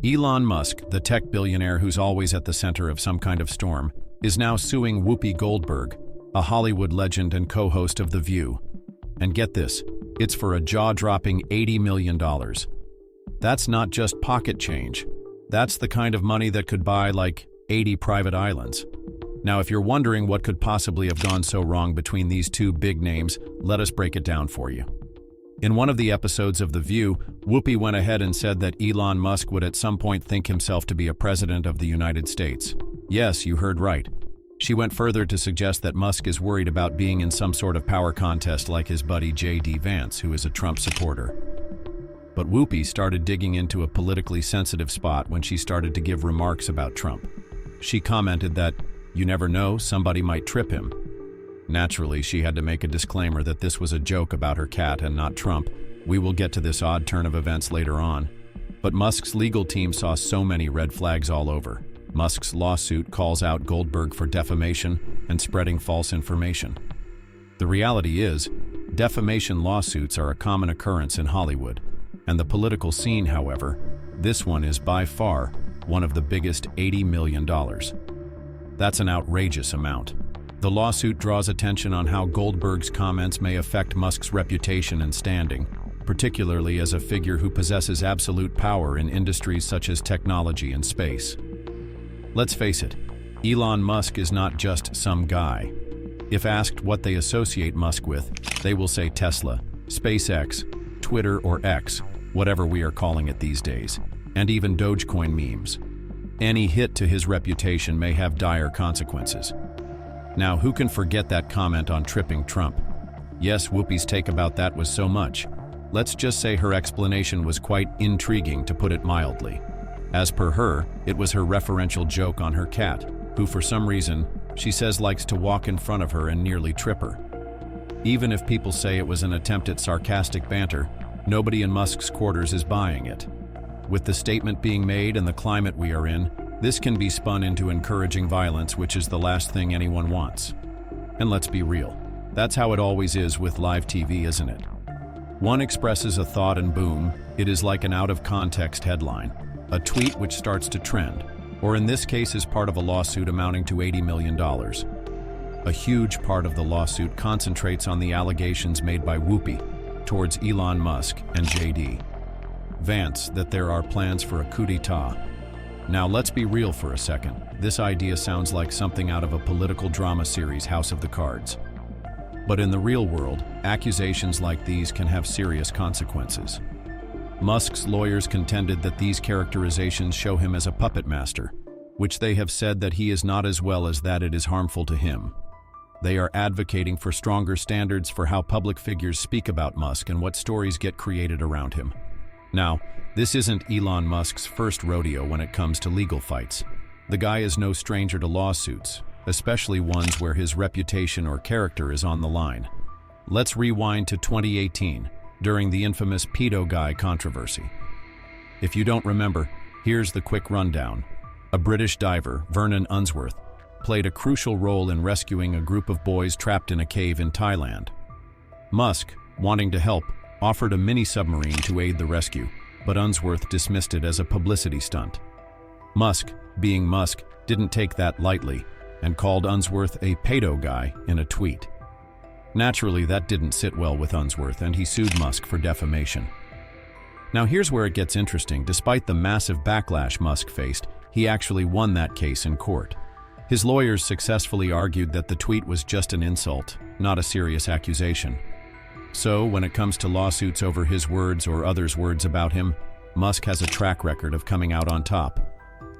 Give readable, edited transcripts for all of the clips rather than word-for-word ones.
Elon Musk, the tech billionaire who's always at the center of some kind of storm, is now suing Whoopi Goldberg, a Hollywood legend and co-host of The View. And get this, it's for a jaw-dropping $80 million. That's not just pocket change. That's the kind of money that could buy, like, 80 private islands. Now, if you're wondering what could possibly have gone so wrong between these two big names, let us break it down for you. In one of the episodes of The View, Whoopi went ahead and said that Elon Musk would at some point think himself to be a president of the United States. Yes, you heard right. She went further to suggest that Musk is worried about being in some sort of power contest like his buddy J.D. Vance, who is a Trump supporter. But Whoopi started digging into a politically sensitive spot when she started to give remarks about Trump. She commented that, "You never know, somebody might trip him." Naturally, she had to make a disclaimer that this was a joke about her cat and not Trump. We will get to this odd turn of events later on. But Musk's legal team saw so many red flags all over. Musk's lawsuit calls out Goldberg for defamation and spreading false information. The reality is, defamation lawsuits are a common occurrence in Hollywood. And the political scene, however, this one is by far one of the biggest, $80 million. That's an outrageous amount. The lawsuit draws attention on how Goldberg's comments may affect Musk's reputation and standing, particularly as a figure who possesses absolute power in industries such as technology and space. Let's face it, Elon Musk is not just some guy. If asked what they associate Musk with, they will say Tesla, SpaceX, Twitter or X, whatever we are calling it these days, and even Dogecoin memes. Any hit to his reputation may have dire consequences. Now, who can forget that comment on tripping Trump? Yes, Whoopi's take about that was so much. Let's just say her explanation was quite intriguing, to put it mildly. As per her, it was her referential joke on her cat, who for some reason, she says likes to walk in front of her and nearly trip her. Even if people say it was an attempt at sarcastic banter, nobody in Musk's quarters is buying it. With the statement being made and the climate we are in, this can be spun into encouraging violence, which is the last thing anyone wants. And let's be real, that's how it always is with live TV, isn't it? One expresses a thought and boom, it is like an out-of-context headline, a tweet which starts to trend, or in this case is part of a lawsuit amounting to $80 million. A huge part of the lawsuit concentrates on the allegations made by Whoopi towards Elon Musk and J.D. Vance that there are plans for a coup d'etat. Now let's be real for a second. This idea sounds like something out of a political drama series, House of the Cards. But in the real world, accusations like these can have serious consequences. Musk's lawyers contended that these characterizations show him as a puppet master, which they have said that he is not, as well as that it is harmful to him. They are advocating for stronger standards for how public figures speak about Musk and what stories get created around him. Now, this isn't Elon Musk's first rodeo when it comes to legal fights. The guy is no stranger to lawsuits, especially ones where his reputation or character is on the line. Let's rewind to 2018, during the infamous pedo guy controversy. If you don't remember, here's the quick rundown. A British diver, Vernon Unsworth, played a crucial role in rescuing a group of boys trapped in a cave in Thailand. Musk, wanting to help, offered a mini-submarine to aid the rescue, but Unsworth dismissed it as a publicity stunt. Musk, being Musk, didn't take that lightly and called Unsworth a pedo guy in a tweet. Naturally, that didn't sit well with Unsworth, and he sued Musk for defamation. Now here's where it gets interesting. Despite the massive backlash Musk faced, he actually won that case in court. His lawyers successfully argued that the tweet was just an insult, not a serious accusation. So, when it comes to lawsuits over his words or others' words about him, Musk has a track record of coming out on top.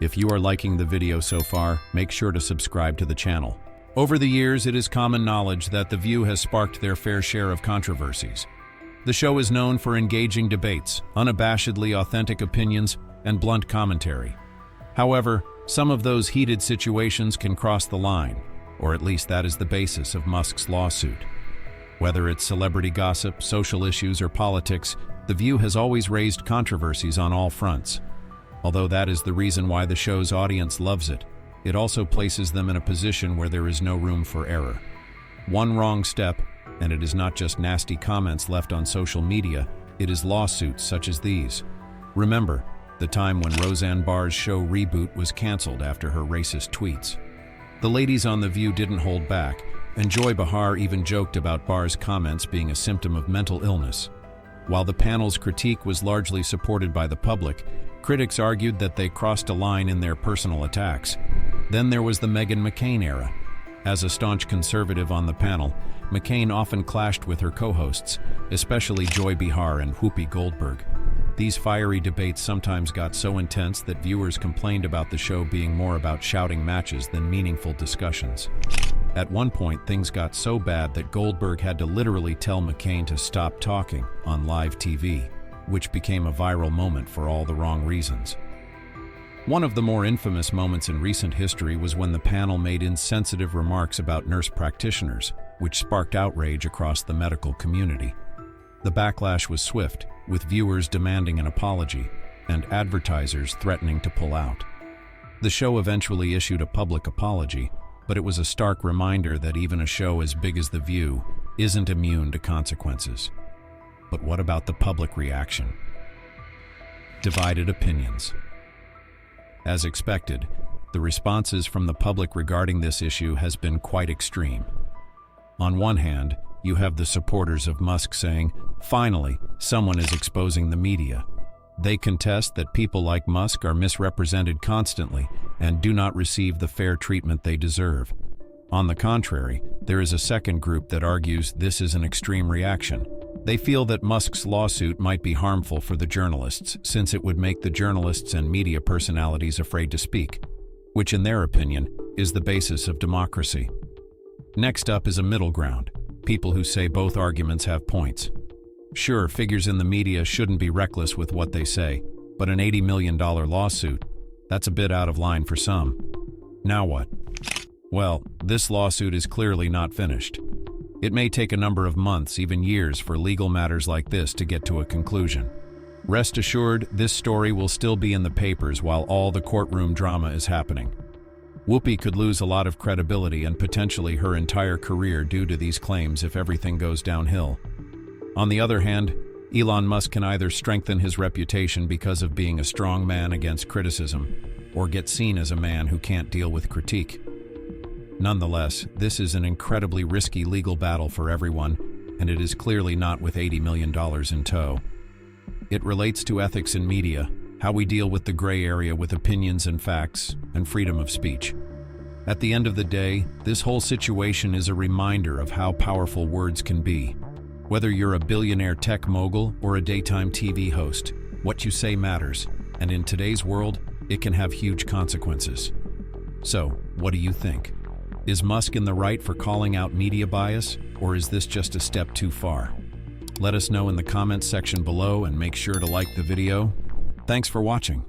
If you are liking the video so far, make sure to subscribe to the channel. Over the years, it is common knowledge that The View has sparked their fair share of controversies. The show is known for engaging debates, unabashedly authentic opinions, and blunt commentary. However, some of those heated situations can cross the line, or at least that is the basis of Musk's lawsuit. Whether it's celebrity gossip, social issues, or politics, The View has always raised controversies on all fronts. Although that is the reason why the show's audience loves it, it also places them in a position where there is no room for error. One wrong step, and it is not just nasty comments left on social media, it is lawsuits such as these. Remember, the time when Roseanne Barr's show Reboot was canceled after her racist tweets. The ladies on The View didn't hold back, and Joy Behar even joked about Barr's comments being a symptom of mental illness. While the panel's critique was largely supported by the public, critics argued that they crossed a line in their personal attacks. Then there was the Meghan McCain era. As a staunch conservative on the panel, McCain often clashed with her co-hosts, especially Joy Behar and Whoopi Goldberg. These fiery debates sometimes got so intense that viewers complained about the show being more about shouting matches than meaningful discussions. At one point, things got so bad that Goldberg had to literally tell McCain to stop talking on live TV, which became a viral moment for all the wrong reasons. One of the more infamous moments in recent history was when the panel made insensitive remarks about nurse practitioners, which sparked outrage across the medical community. The backlash was swift, with viewers demanding an apology and advertisers threatening to pull out. The show eventually issued a public apology, but it was a stark reminder that even a show as big as The View isn't immune to consequences. But what about the public reaction? Divided opinions. As expected, the responses from the public regarding this issue has been quite extreme. On one hand, you have the supporters of Musk saying, "Finally, someone is exposing the media." They contest that people like Musk are misrepresented constantly and do not receive the fair treatment they deserve. On the contrary, there is a second group that argues this is an extreme reaction. They feel that Musk's lawsuit might be harmful for the journalists, since it would make the journalists and media personalities afraid to speak, which in their opinion is the basis of democracy. Next up is a middle ground, people who say both arguments have points. Sure, figures in the media shouldn't be reckless with what they say, but an $80 million lawsuit, that's a bit out of line for some. Now what? Well, this lawsuit is clearly not finished. It may take a number of months, even years, for legal matters like this to get to a conclusion. Rest assured, this story will still be in the papers while all the courtroom drama is happening. Whoopi could lose a lot of credibility and potentially her entire career due to these claims if everything goes downhill. On the other hand, Elon Musk can either strengthen his reputation because of being a strong man against criticism, or get seen as a man who can't deal with critique. Nonetheless, this is an incredibly risky legal battle for everyone, and it is clearly not with $80 million in tow. It relates to ethics in media, how we deal with the gray area with opinions and facts, and freedom of speech. At the end of the day, this whole situation is a reminder of how powerful words can be. Whether you're a billionaire tech mogul or a daytime TV host, what you say matters, and in today's world, it can have huge consequences. So, what do you think? Is Musk in the right for calling out media bias, or is this just a step too far? Let us know in the comments section below and make sure to like the video. Thanks for watching.